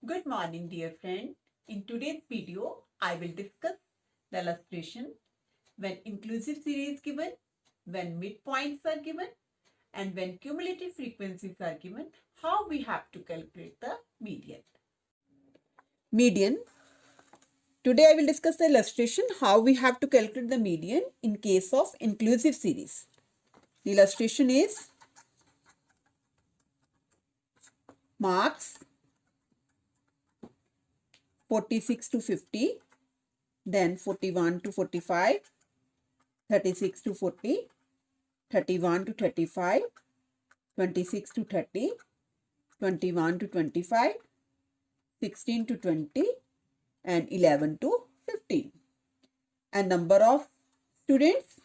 Good morning, dear friend. In today's video, I will discuss the illustration when inclusive series is given, when midpoints are given, and when cumulative frequencies are given, how we have to calculate the median. Median. Today I will discuss the illustration how we have to calculate the median in case of inclusive series. The illustration is marks 46 to 50, then 41 to 45, 36 to 40, 31 to 35, 26 to 30, 21 to 25, 16 to 20, and 11 to 15. And number of students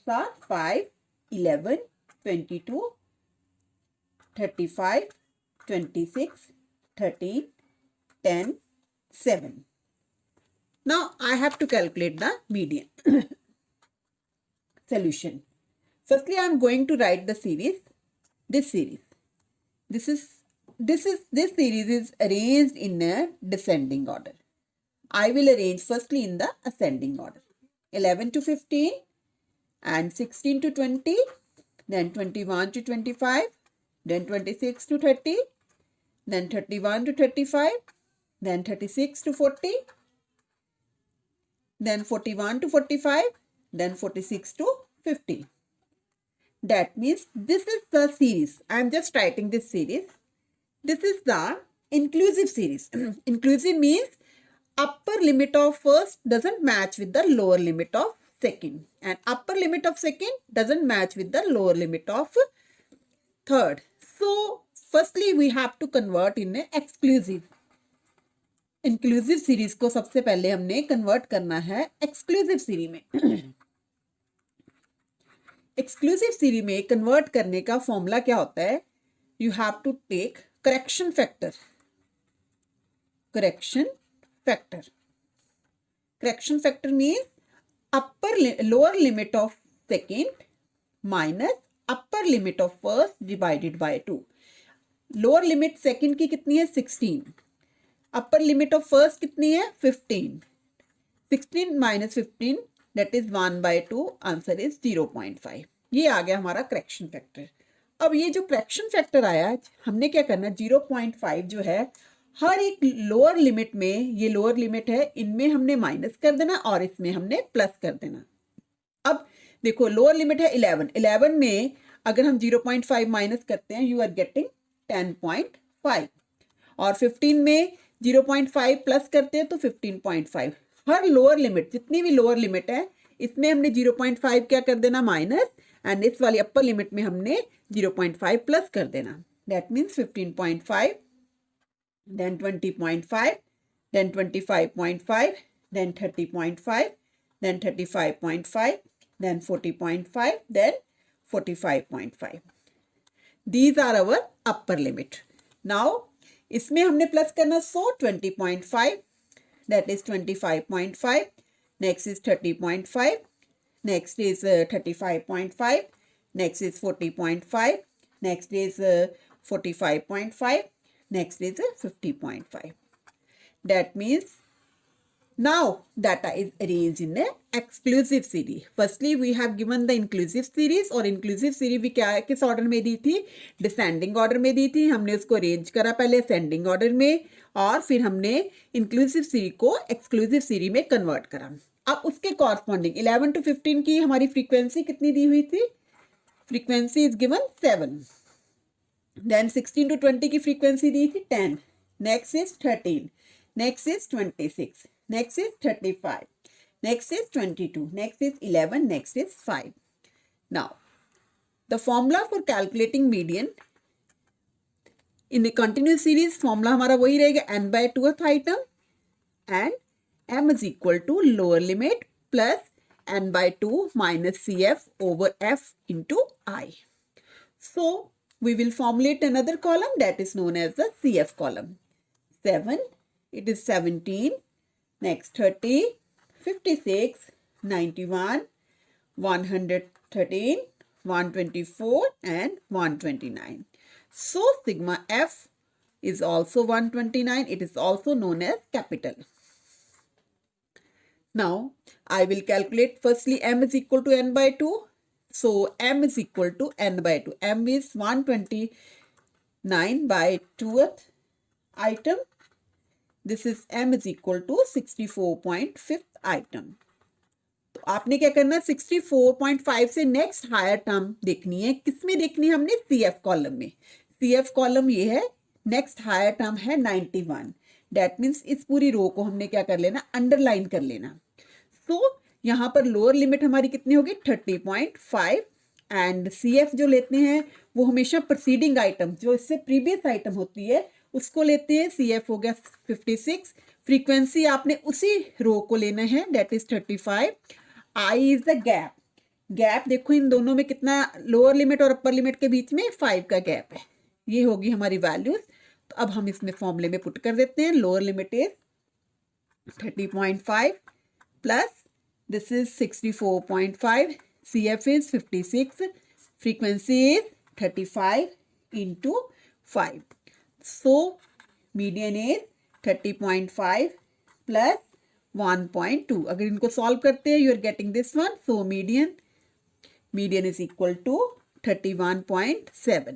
are 5, 11, 22, 35, 26, 13, 10, 7. Now I have to calculate the median. Solution. Firstly, I am going to write the series. This series is arranged in a descending order. I will arrange firstly in the ascending order. 11 to 15 and 16 to 20, then 21 to 25, then 26 to 30, then 31 to 35, then 36 to 40, then 41 to 45, then 46 to 50. That means this is the series. I am just writing this series. This is the inclusive series. Inclusive means upper limit of first doesn't match with the lower limit of second, and upper limit of second doesn't match with the lower limit of third. So firstly we have to convert in a exclusive. Inclusive series को सबसे पहले हमने convert करना है exclusive series में. Exclusive series में convert करने का फॉर्मूला क्या होता है? You have to take correction factor. Correction factor means lower limit of second minus upper limit of first divided by 2. Lower limit second की कितनी है? 16. अपर लिमिट ऑफ फर्स्ट कितनी है? 15. 16 minus 15 that is 1/2. Answer is 0.5. ये आ गया हमारा correction factor. अब ये जो करेक्शन फैक्टर आया, हमने क्या करना, 0.5 जो है हर एक लोअर लिमिट में, ये लोअर लिमिट है, इनमें हमने माइनस कर देना और इसमें हमने प्लस कर देना. अब देखो लोअर लिमिट है 11 में अगर हम 0.5 माइनस करते हैं यू आर गेटिंग 10.5, और 15 में 0.5 प्लस करते हैं तो 15.5. हर लोअर लिमिट, जितनी भी लोअर लिमिट है इसमें हमने 0.5 क्या कर देना, माइनस, एंड इस वाली अपर लिमिट में हमने 0.5 प्लस कर देना. That means 15.5, then 20.5, then 25.5, then 30.5, then 35.5, then 40.5, then 45.5. These are our upper limit. Now इसमें हमने प्लस करना, so 20.5, that is 25.5, next is 30.5, next is 35.5, next is 40.5, next is 45.5, next is 50.5. That means now data is arranged in a exclusive series. Firstly we have given the inclusive series, और inclusive series भी क्या है, किस order में दी थी? Descending order में दी थी. हमने उसको अरेंज करा पहले असेंडिंग ऑर्डर में, और फिर हमने इंक्लूसिव सीरीज को एक्सक्लूसिव सीरीज में कन्वर्ट करा. अब उसके कॉरस्पॉन्डिंग 11 to 15 की हमारी फ्रीक्वेंसी कितनी दी हुई थी? Frequency is given 7. Then 16 to 20 की फ्रीक्वेंसी दी थी 10. Next is 13, next is 26, next is 35, next is 22, next is 11, next is 5. Now the formula for calculating median in the continuous series, formula हमारा वही रहेगा, n/2th item, and m is equal to lower limit plus n/2 minus cf over f into I. So we will formulate another column that is known as the cf column. 7, it is 17, next 30, 56, 91, 113, 124 and 129. So sigma F is also 129. It is also known as capital. Now I will calculate firstly m is equal to n by 2. So m is equal to n by 2. M is 129 by 2th item. This is m is equal to 64.5th item. तो आपने क्या करना है 64.5 से next higher term देखनी है. किसमें देखनी है हमने? CF कॉलम में. CF कॉलम ये है. नेक्स्ट हायर टर्म है 91. दैट मीन्स इस पूरी रो को हमने क्या कर लेना? अंडरलाइन कर लेना. सो यहाँ पर लोअर लिमिट हमारी कितनी होगी? 30.5. एंड CF जो लेते हैं वो हमेशा प्रीसीडिंग आइटम जो इससे प्रीवियस आइटम होती है उसको लेते हैं. CF हो गया 56. फ्रीक्वेंसी आपने उसी रो को लेना है, that is 35. I is the gap. Gap देखो इन दोनों में कितना, लोअर लिमिट और अपर लिमिट के बीच में 5 का गैप है. ये होगी हमारी वैल्यूज. तो अब हम इसमें फॉर्मूले में पुट कर देते हैं. Lower limit is 30.5 plus this is 64.5. CF is 56. Frequency is 35 into 5. So median is 30.5 plus 1.2. अगर इनको सॉल्व करते हैं, you are getting this one. So median is equal to 31.7.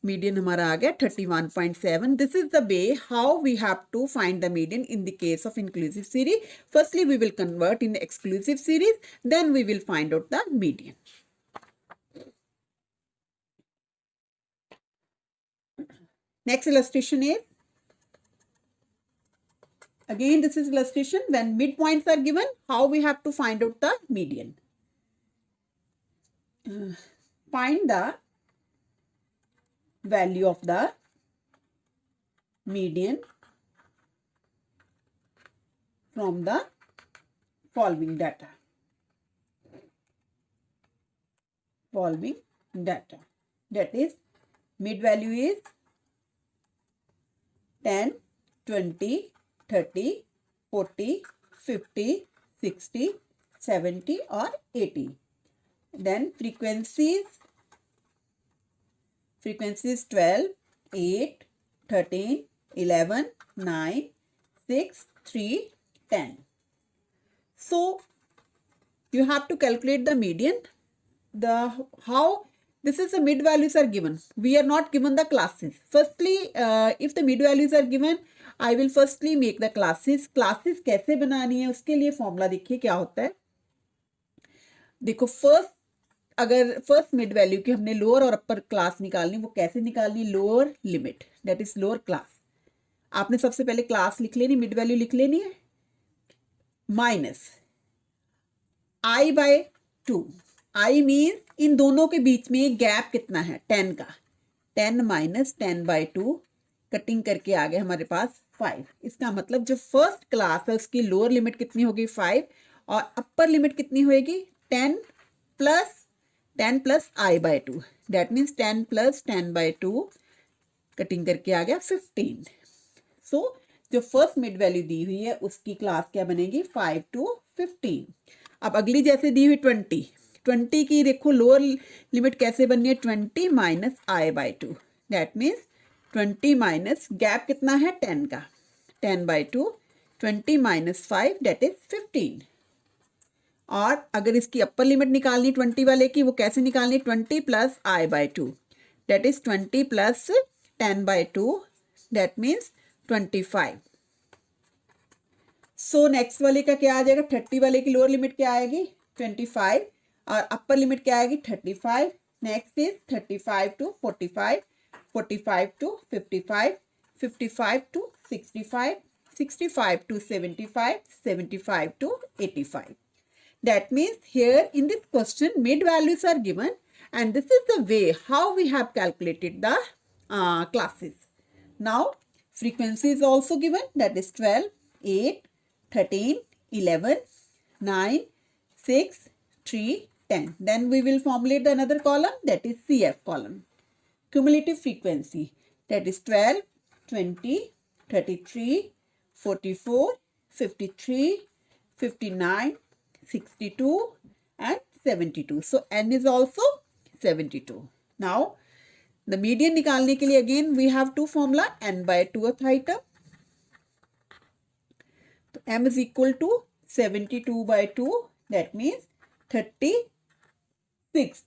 Median हमारा आ गया 31.7. This is the way how we have to find the median in the case of inclusive series. Firstly we will convert in exclusive series, then we will find out the median. Next illustration is, again this is illustration when midpoints are given, how we have to find out the median. Find the value of the median from the following data. That is, mid value is 10, 20, 30, 40, 50, 60, 70 or 80. Then frequencies 12, 8, 13, 11, 9, 6, 3, 10. So you have to calculate the median. This is the mid values are given. We are not given the classes. Firstly, if the mid values are given, I will firstly make the classes. Classes कैसे बनानी है उसके लिए formula देखिए क्या होता है. देखो अगर फर्स्ट मिड वैल्यू की हमने लोअर और अपर क्लास निकालनी, वो कैसे निकालनी? Lower limit, that is lower class. आपने सबसे पहले क्लास लिख लेनी, मिड वैल्यू लिख लेनी है. Minus I by 2. I means in दोनों के बीच में गैप कितना है? 10 का. 10 माइनस 10 by 2 कटिंग करके आ गया हमारे पास 5. इसका मतलब जो फर्स्ट क्लास है उसकी लोअर लिमिट कितनी होगी? 5. और अपर लिमिट कितनी होगी? 10 plus I by 2. That means 10 plus 10 by 2 cutting करके आ गया 15. सो जो फर्स्ट मिड वैल्यू दी हुई है उसकी क्लास क्या बनेगी? 5 to 15. अब अगली जैसे दी हुई 20 की देखो लोअर लिमिट कैसे बननी है? 20 minus I by 2. That means 20 minus gap कितना है? 10 का. 10 by 2. 20 minus 5 that is 15. और अगर इसकी अपर लिमिट निकालनी 20 वाले की, वो कैसे निकालनी? 20 plus I by 2 that is 20 plus 10 by 2 that means 25. So next वाले का क्या आ जाएगा? 30 वाले की लोअर लिमिट क्या आएगी? 25 और अपर लिमिट क्या आएगी? 35. Next is 35 to 45, 45 to 55, 55 to 65, 65 to 75, 75 to 85. That means here in this question mid values are given, and this is the way how we have calculated the classes. Now frequency is also given, that is 12, 8, 13, 11, 9, 6, 3, 10. Then we will formulate the another column, that is CF column. Cumulative frequency, that is 12, 20, 33, 44, 53, 59, 62 and 72. So N is also 72. Now the median निकालने के लिए again we have to formula, n/2th item, तो m is equal to 72/2, that means 36।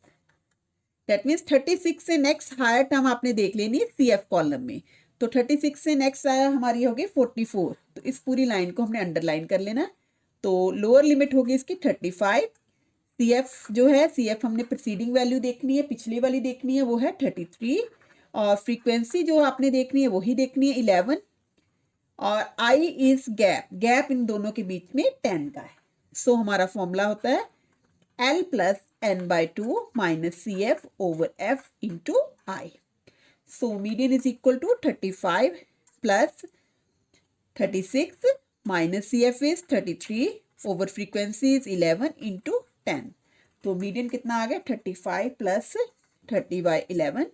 That means 36 से next higher term आपने देख लेनी है CF column में, तो 36 से नेक्स्ट आया हमारी होगी 44, तो इस पूरी लाइन को हमने अंडरलाइन कर लेना। तो लोअर लिमिट होगी इसकी 35, CF जो है, CF हमने प्रीसीडिंग वैल्यू देखनी है, पिछली वाली देखनी है, वो है 33, और फ्रीक्वेंसी जो आपने देखनी है वही देखनी है 11, और I is gap, gap in दोनों के बीच में 10 का है। सो हमारा फॉर्मूला होता है L plus n/2 minus CF over F into I। So median is equal to 35 plus 36 minus CF is 33 over frequency is 11 into 10। तो मीडियन कितना आ गया, 35 plus 30/11,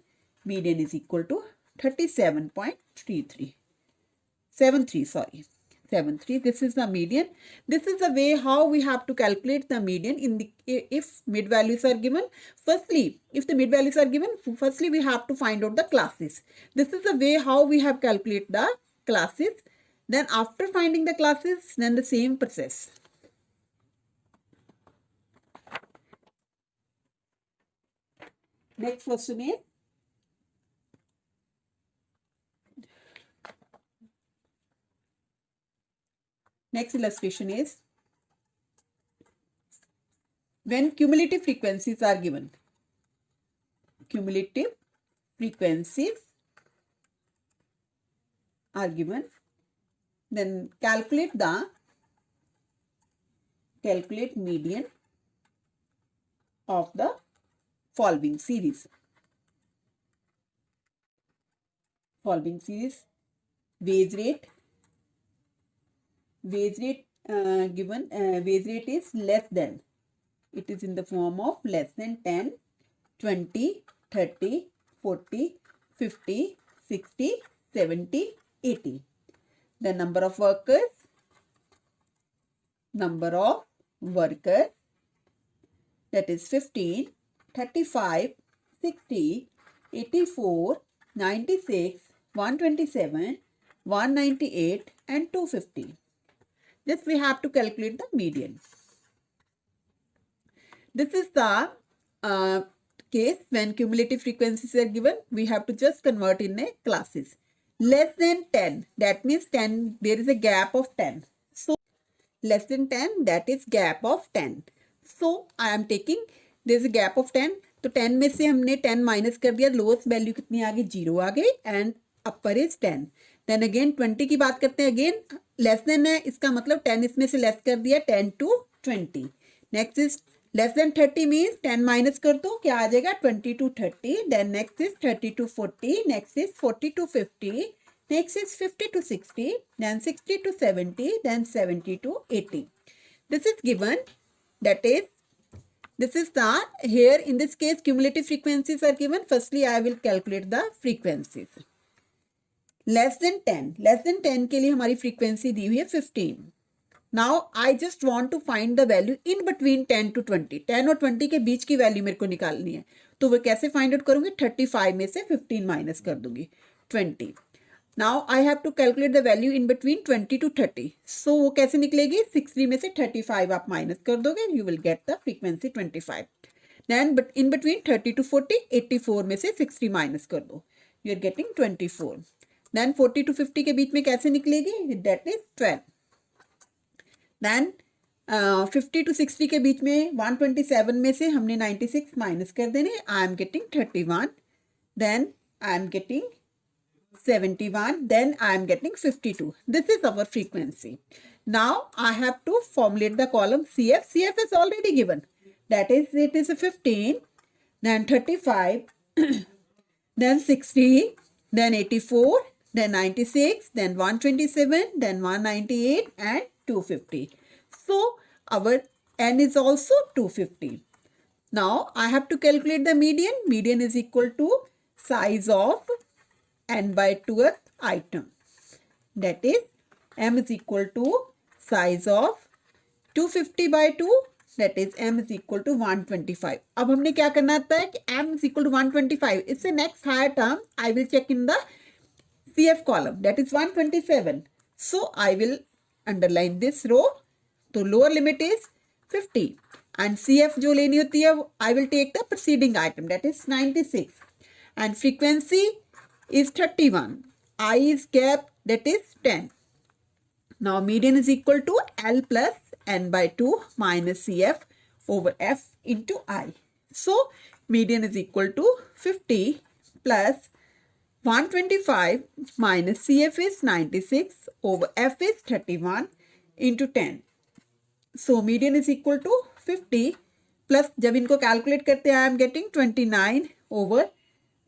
median is equal to 73. This is the median. This is the way how we have to calculate the median in the if mid values are given. Firstly, if the mid values are given, firstly we have to find out the classes. This is the way how we have calculate the classes. Then after finding the classes, then the same process. Next question is, next illustration is, when cumulative frequencies are given. Cumulative frequencies are given, then calculate median of the following series. Wage rate given, wage rate is less than, it is in the form of less than 10, 20, 30, 40, 50, 60, 70, 80. The number of workers, that is 15, 35, 60, 84, 96, 127, 198 and 250. This we have to calculate the median. This is the case when cumulative frequencies are given. We have to just convert in a classes. Less than 10, that means 10, there is a gap of 10. So less than 10, that is gap of 10. So I am taking, there is a gap of 10. तो 10 में से हमने 10 minus कर दिया, lowest value कितनी आ गई, 0 आ गई, and upper is 10. Then again 20 की बात करते हैं, अगेन लेस देन है, इसका मतलब 10 इसमें से लेस कर दिया, 10 to 20. Next is less than 30 means 10 minus कर दो, क्या आ जाएगा, 20 to 30. Then next is 30 to 40, next is 40 to 50, next is 50 to 60, then 60 to 70, then 70 to 80. This is given, that is, this is the, here in this case cumulative frequencies are given. Firstly I will calculate the frequencies. Less than 10 के लिए हमारी frequency दी हुई है 15. Now I just want to find the value in between 10 to 20. 10 और 20 के बीच की value मेरे को निकालनी है, तो वो कैसे फाइंड आउट करूंगी, 35 में से 15 माइनस कर दूंगी, 20. Now I have to calculate the value in between 20 to 30. So वो कैसे निकलेगी, 60 में से 35 आप माइनस कर दोगे, you will get the frequency 25. Then but in between 30 to 40, 84 में से 60 माइनस कर दो, you are getting 24. Then 40 to 50 के बीच में कैसे निकलेगी, that is 12. Then 50 to 60 के बीच में 127 में से हमने 96 माइनस कर देने, I am getting 31. Then I am getting 71, then I am getting 52. This is our frequency. Now I have to formulate the column CF. CF is already given. That is, it is a 15, then 35, then 60, then 84, then 96, then 127, then 198 and 250. So our N is also 250. Now I have to calculate the median. Median is equal to size of n/2th item. That is, M is equal to size of 250/2 that is m is equal to 125. अब हमने क्या करना था है कि m is equal to 125. इससे next higher term I will check in the CF column, that is 127. So I will underline this row. तो lower limit is 50 and CF जो लेनी होती है I will take the preceding item, that is 96, and frequency is 31. I is gap, that is 10. Now median is equal to L plus N by 2 minus CF over F into I. So median is equal to 50 plus 125 minus CF is 96 over F is 31 into 10. So median is equal to 50 plus जब इनको calculate करते हैं I am getting 29 over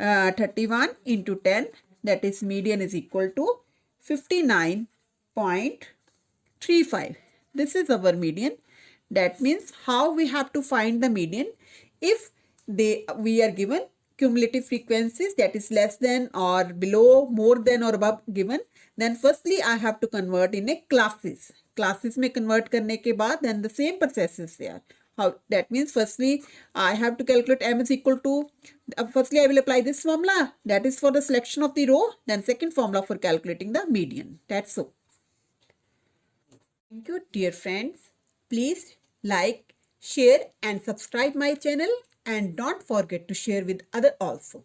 31 into 10, that is median is equal to 59.35. This is our median. That means how we have to find the median if we are given cumulative frequencies, that is less than or below, more than or above given. Then firstly I have to convert in a classes. Classes में convert करने के बाद then the same process is there. How that means firstly I have to calculate m is equal to firstly I will apply this formula, that is for the selection of the row, then second formula for calculating the median. That's so. Thank you dear friends. Please like, share and subscribe my channel, and don't forget to share with other also.